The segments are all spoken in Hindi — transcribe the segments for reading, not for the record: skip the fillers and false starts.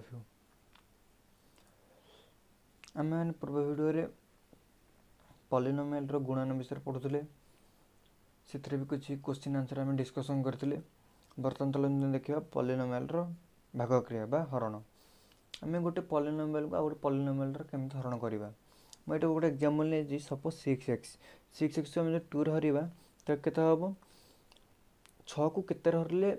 Of you. आम मैंने पूर्व वीडियो रे पॉलिनोमियल रो गुणन विषय पढ़ुले से भी कुछ क्वेश्चन आंसर आम डिस्कसन करते। बर्तमान चलो देखा पॉलिनोमियल रो भाग क्रिया बा हरण। आम गोटे पॉलिनोमियल को गोटे पॉलिनोमियल केमती हरण करवा। मुझे गोटे एग्जांपल नहीं सपोज 6x आम जो 2 हरवा तो केते हम 6 को केते हरले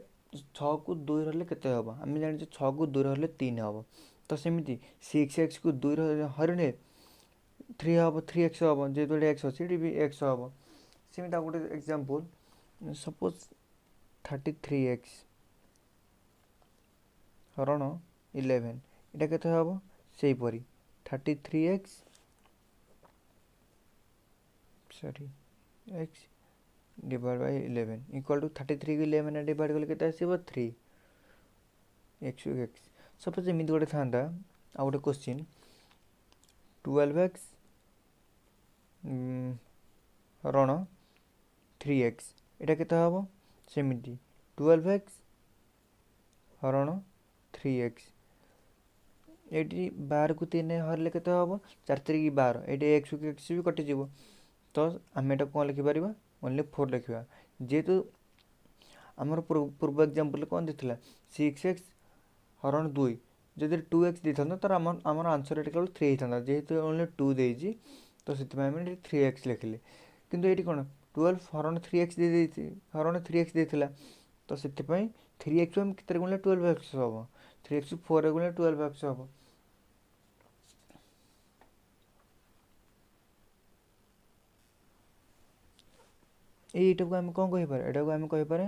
6 को 2 हरले केते हम आम जाने 6 को 2 हरले 3 हम तो सेमती 6x को 2 हरले 3 हम 3x हम जो एक्स अच्छे भी एक्स हम सेमती गोटे एग्जांपल सपोज 33x हरण 11 इटा केते हम से परी 33x sorry x divide by 11 equal to 33 को 11 डिवाइड कले केते आसीबो 3 x x। सपोज एमिति गोटे थांता आ गोटे क्वेश्चन 12x हरण 3x इटा केते हबो सेमिति 12x हरण 3x एटी 12 को 3 हरले केते हबो 4 3 12 एटी x को x भी कटि जीवो तो आम एटा कौन लिखिपर ओनली 4 लिखा जेहेतु आमर पूर्व एग्जांपल कौन देता 6x हरण 2 जदि 2x देता तो आमर आंसर ये केवल 3 होता जेहेतु ओनली 2 देजी तो से 3x लिखिले किंतु ये कौन 12 हरण 3x दे हरण 3x देता तो से 3x को कितने गुणे 12x हम 3x 4 गुणे 12x हम यहीटा को आम कौन कहीपर यहाँ को आम कहीपर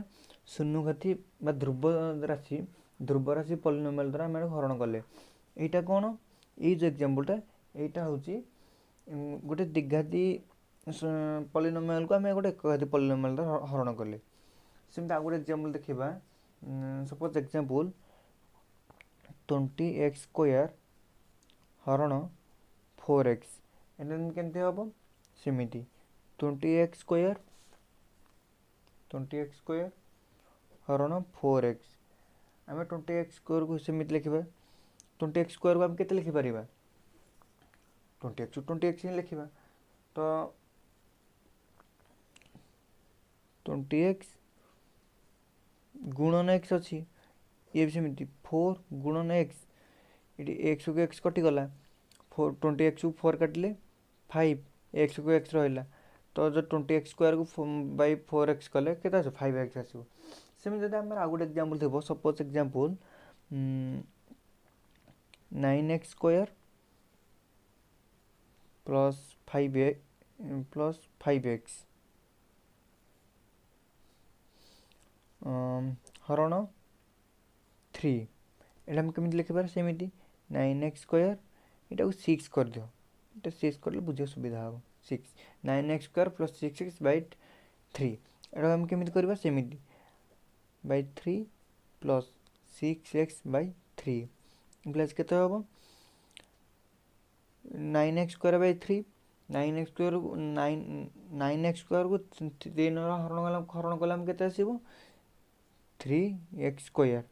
शून्यघाती ध्रुव राशि पॉलिनोमियल द्वारा आम हरण कले यहाँ कौन ये जो एग्जांपलटा यहाँ हूँ गोटे द्विघाती पॉलिनोमियल को आम गोटे एकघाती पॉलिनोमियल द्वारा हरण कले सेमती आउ गोटे एग्जांपल देखा सपोज एग्जांपल 20x स्क्वायर हरण 4x एम केमती हम सेमिति 20x स्क्वायर हरण 4x आम 20x स्क्वायर को सेमिति लिखा 20x स्क्वायर को आम केते लिखिपर 20x 20x ही लिखा तो 20x गुणन x अच्छी ये भी सेमती 4 गुणन x ये x को x कटिगला 20x को 4 काटिले 5 x को x रहा तो जो 20x स्क्वायर को बाय 4x कले के 5x आसो सेमती जब आम गोटे एग्जांपल थी suppose example 9x square plus 5x हरण 3 एटा हम केमती लिखिपर सेमती 9x स्क्वायर यहाँ 6 कर दियो ये 6 कर बुझे सुविधा हम 6 9x square plus 6x bye 3 एटा हम केमती करबा सेमती bye 3 plus 6x bye 3 plus केते हम 9x square by 3 9x square 9x square को 3 हरण कला केते आसीबो 3x स्क्वायर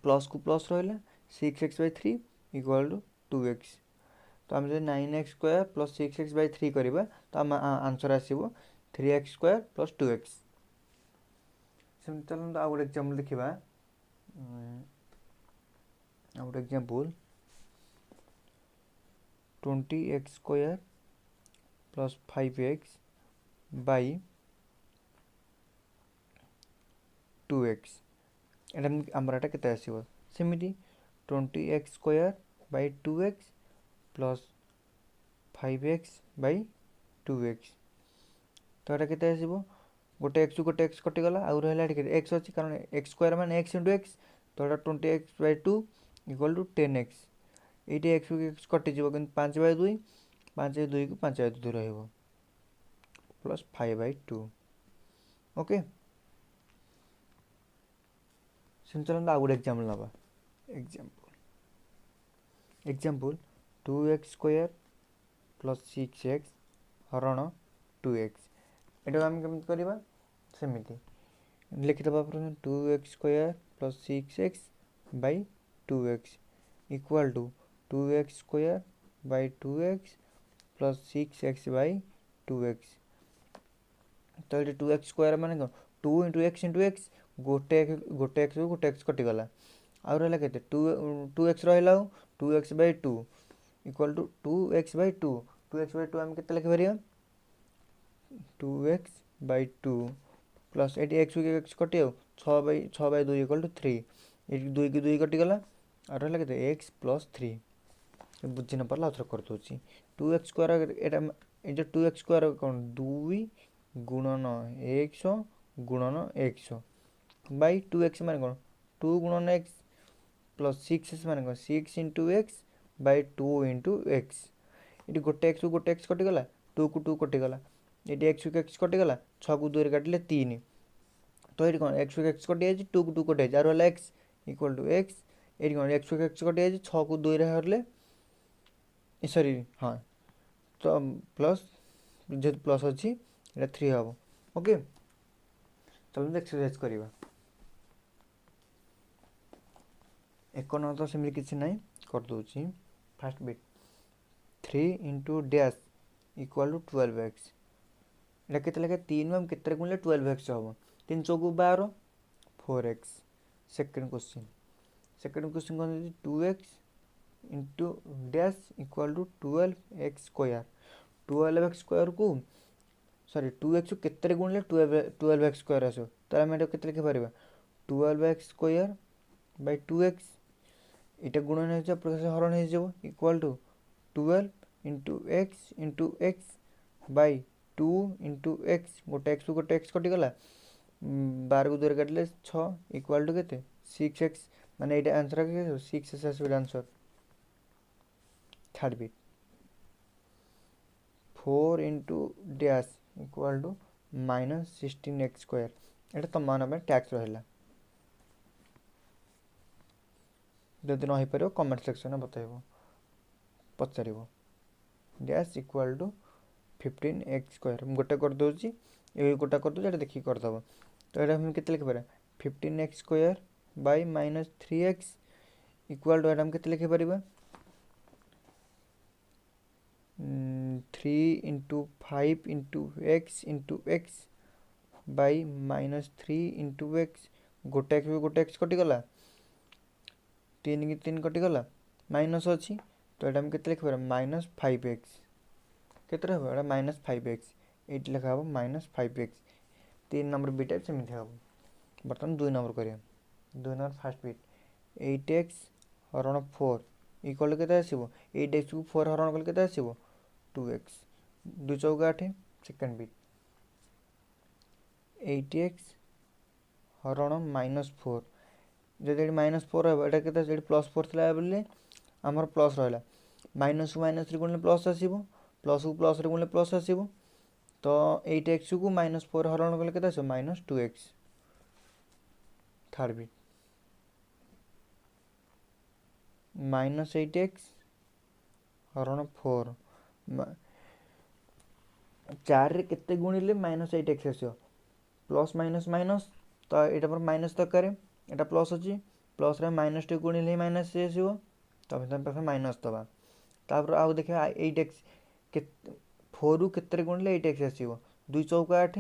प्लस को प्लस रहा 6x bye 3 equal to 2x तो आम जो 9x square plus 6x bye 3 करवा तो आम आंसर आसो 3x स्क्वायर प्लस 2x सेमती चलते आउ गोटे एग्जांपल देखा आउ गोटे example 20x square plus 5x by 2x आमर एटा केते आसीबो सेमिति 20x square by 2x plus 5x by 2x तो यहाँ केते आसीबो गोटे x कटिगला आउ रहा x अच्छी कारण x स्क्वायर मान x इंटू x तो यहाँ 20x bye 2 equal to 10x ये x को x कटिज कि 5 बाय 2 5 बाय 2 को 5 बाय 2 रहा प्लस 5 बाय 2 ओके चलते आउ गोटे एग्जांपल नवा example 2x square plus 6x हरण 2x यहाँ आम केमती करवा सेमती लिखिदबा 2x square plus 6x by 2x equal to 2x square by 2x plus 6x by 2x। तो ये 2x स्क्वायर मान कौन 2 इंटू एक्स गोटे एक्स को गोटे एक्स कटिगला आउ रहा के 2x रहा 2x by 2 equal to 2x by 2 2x by 2 आम के लिखिपर 2x बाई 2 प्लस ये एक्स कटे 6 बाई 2 इक्वल टू 3 ये 2 की 2 कटिगला और रहा के एक्स प्लस 3 बुझी न पारा आउथर करदे 2x स्क्वायर ये जो 2x स्क्वायर कौन 2 गुणन एक्स गुणन एक्स बाई 2x मान कौन 2 गुणन एक्स प्लस 6 मान कौन 6 into x by 2 into x ये गोटे एक्स को गोटे एक्स कटिगला 2 को 2 कटिगला ये एक्स को एक्स कटिगला 6 को 2 काटिले 3 तो ये कौन एक्स को एक्स कटि 2 को 2 कटि आर है एक्स इक्वल टू एक्स ये कौन एक्स को एक्स कटि 6 को 2 हरले सॉरी हाँ तो प्लस जेहेतु प्लस अच्छी ये 3 हम ओके चलो एक्सरसाइज करवा एक न तो सेमती किसी ना करदे first bit 3 into dash equal to 12x ये के 3 हम के गुणिले 12x हम 3 चौकू 12 4x सेकेंड क्वेश्चन कौन 2x into dash equal to 12x square 12x square को सॉरी 2x को केते गुणिले 12x स्क्वायर आसो तो आम ये के लिखिपर 12x स्क्वायर बाई 2x इटा गुणन हो प्रकाश हरण हो equal to 12 into x by 2 into x गोटे एक्स कटिगला 12 को 2 काटिले 6 इक्वाल टू के 6x माने ये आंसर 6x आस answer third bit 4 into dash equal to minus 16x square ये तुम मान टैक्स रहा जदि न पार कमेंट सेक्शन में बताइब पचार dash equal to 15x square गोटे करदे ये गोटा करदे ये देखिए करदब तो ये हम के लिखिपर 15x square by minus 3x equal to हम के लिखिपर 3 into 5 into x by minus 3 into x गोटे एक्स कटिगला 3 की 3 कटिगला माइनस अच्छी तो ये हम के लिखिपर माइनस 5x केते हम माइनस 5x ये लिखा हम माइनस 5x 3 नंबर बीटा सेमती हम बर्तमान 2 नंबर करिया 2 नंबर फास्ट बीट 8x हरण 4 इक्वल के 8x को 4 हरण कले के 2x 2 चौक 8 सेकेंड बीट 8x हरण माइनस 4 जब माइनस 4 है ये प्लस 4 थी बोले आमर प्लस रहा माइनस को माइनस गुणिले प्लस आसो प्लस को प्लस गुणिले प्लस आसो तो 8x को माइनस 4 हरण कले के minus 2x third beat minus 8x हरण 4 4 के गुणिले माइनस 8x आस प्लस माइनस माइनस तो यहाँ पर माइनस दरकार यहाँ प्लस अच्छी प्लस माइनस टी गुणिले माइनस आसो तो माइनस दबा तापर आउ देखा 8x के 4 रु के गुणिले 8x आसो 2 चौक 8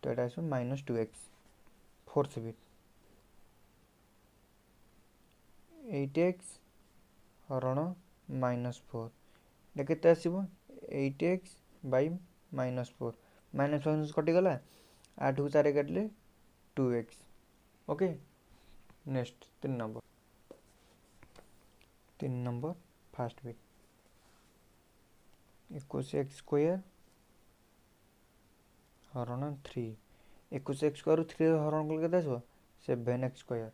तो यहाँ आस minus 2x fourth beat 8x हरण माइनस 4 ये के आसो 8x by minus 4 minus minus कटिगला 8 को 4 काटिले 2x okay next 3 number first bit 21x square हरण 3 21x स्क्वायर 3 हरण कल के 7x स्क्वायर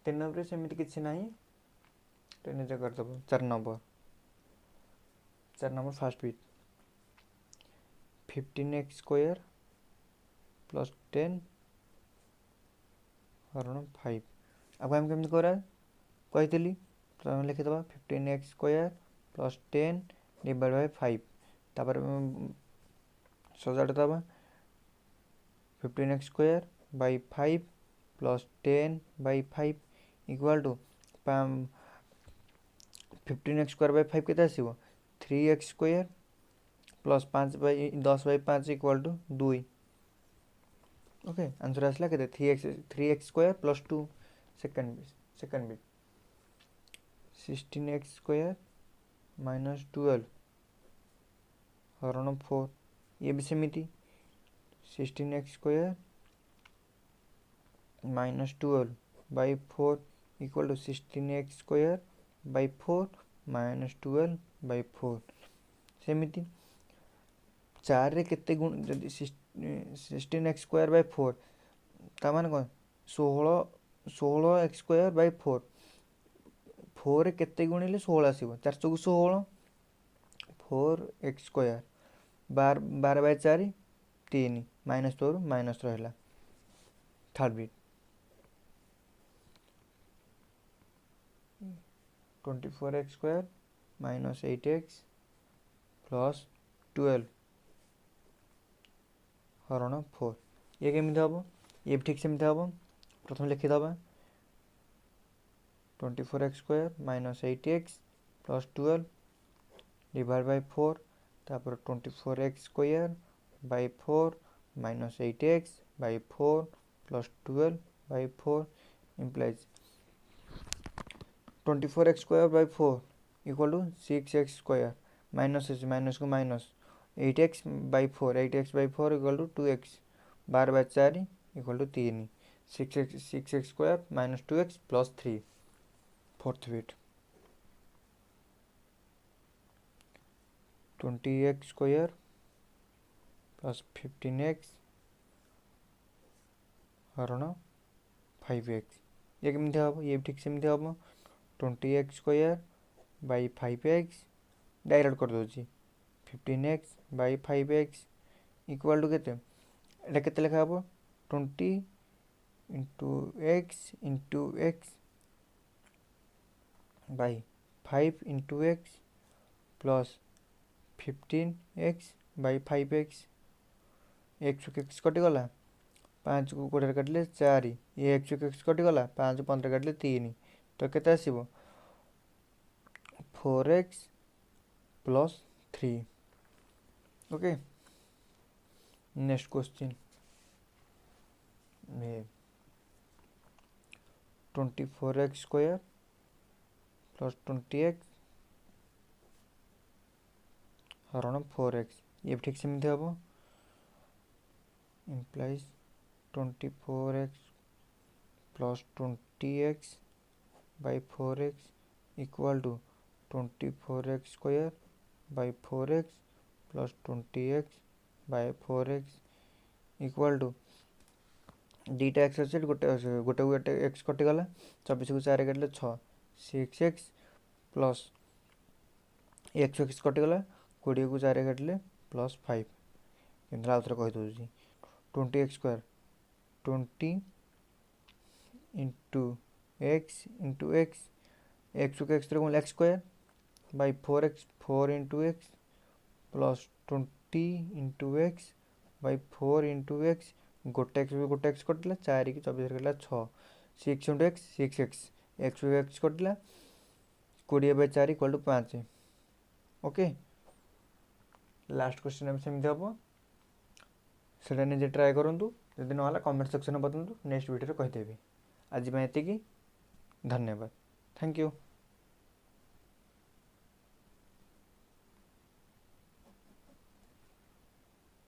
3 नंबर सेमती किसी ना निजे करदब 4 number first bit 15x square plus 10 हरण 5 अब आम केमती करा कही तो लिखिद 15x square plus 10 divide by 5 तापर सजाड़ दबा 15x square by 5 plus 10 by 5 equal to 15x² / 5 केते आसीबो 3x² plus 5/10/5 equal to 2। Okay answer आसला केते 3x² plus 2 second bit 16x² minus 12 हरण 4 ये भी सेमिति 16x² minus 12 by 4 equal to 16x² by 4 minus 12 by 4 सेमिति 4 रे केते गुण जदि 16x² बाई 4 ता माने कोन 16x² बाई 4 4 रे केते गुणिले 16 आसीबो 4 को 16 4x² 12 बाई 4 3 माइनस 2 माइनस रहला third bit 24x² minus 8x plus 12 हरण 4 ये केमिति हबो ये भी ठीक सेमिति हबो प्रथम लिखि दबा 24x² minus 8x plus 12 divide by 4 तापर 24x² by 4 minus 8x by 4 plus 12 by 4 implies 24x² by 4 equal to 6x² minus को minus 8x by 4 equal to 2x 12 by 4 equal to 3 6x² minus 2x plus 3 fourth bit 20x² plus 15x हरण 5x ये केमिति हबो ये ठीक सेमिति हबो 20x² बाई 5x डायरेक्ट कर दोची 15x by 5x equal to केते एटा केते लिखा हबो 20 into x by 5 into x plus 15x by 5x x कटि गला 5 को 20 काटले 4 ये x कटि गला 5 15 काटले 3 तो केते आसीबो 4x plus 3 okay next question 24x² plus 20x हरण 4x ये ठीक सेमिति हबो implies 24x plus 20x by 4x equal to 24x² by 4x plus 20x by 4x equal to दीटा एक्स अच्छे गोटे एक्स कटि गला 24 को 4 काटले 6 6x प्लस x कटि गला 20 को 4 काटले प्लस 5 केन्द्र आउथरे कहि दोची 20x² 20 इंटू x x को x रे गुण x² by 4x 4 into x plus 20 into x by 4 into x गोटे एक्स कटिला 4 की 24 कटिला 6 6 इंटू x 6x x कटिला 20 by 4 equal to 5 okay last question सेमती हम से निजे ट्राए करूँ जदि ना कमेंट सेक्शन में बताऊँ नेक्स्ट वीडियो कहीदेवी आज एति धन्यवाद थैंक यू।